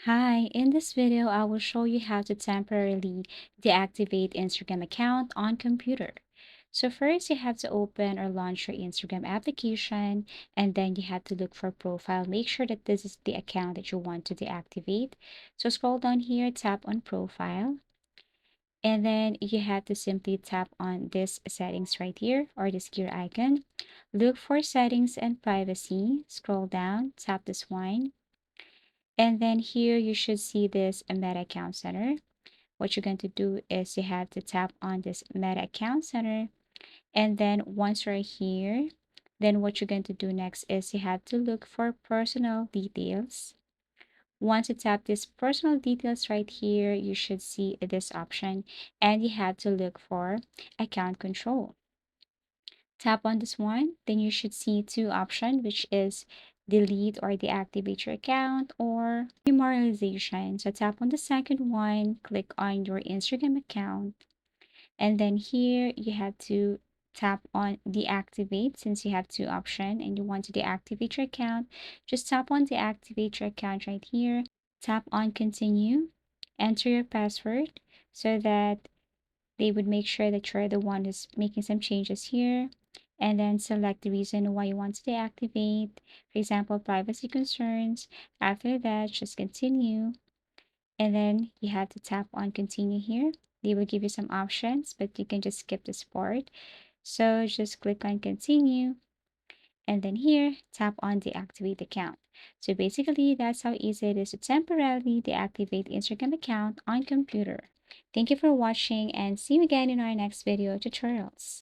Hi, in this video, I will show you how to temporarily deactivate Instagram account on computer. So first, you have to open or launch your Instagram application, and then you have to look for profile. Make sure that this is the account that you want to deactivate. So scroll down here, tap on profile, and then you have to simply tap on this settings right here or this gear icon. Look for settings and privacy. Scroll down, tap this one. And then here you should see this Meta Account Center. What you're going to do is you have to tap on this Meta Account Center. And then once you're here, then what you're going to do next is you have to look for personal details. Once you tap this personal details right here, you should see this option and you have to look for account control. Tap on this one, then you should see two options, which is delete or deactivate your account or memorialization. So tap on the second one, click on your Instagram account, and then here you have to tap on deactivate since you have two options and you want to deactivate your account. Just tap on deactivate your account right here. Tap on continue, enter your password so that they would make sure that you're the one who's making some changes here, and then select the reason why you want to deactivate, for example, privacy concerns. After that, just continue, and then you have to tap on continue here. They will give you some options, but you can just skip this part. So just click on continue, and then here, tap on deactivate account. So basically, that's how easy it is to temporarily deactivate Instagram account on computer. Thank you for watching and see you again in our next video tutorials.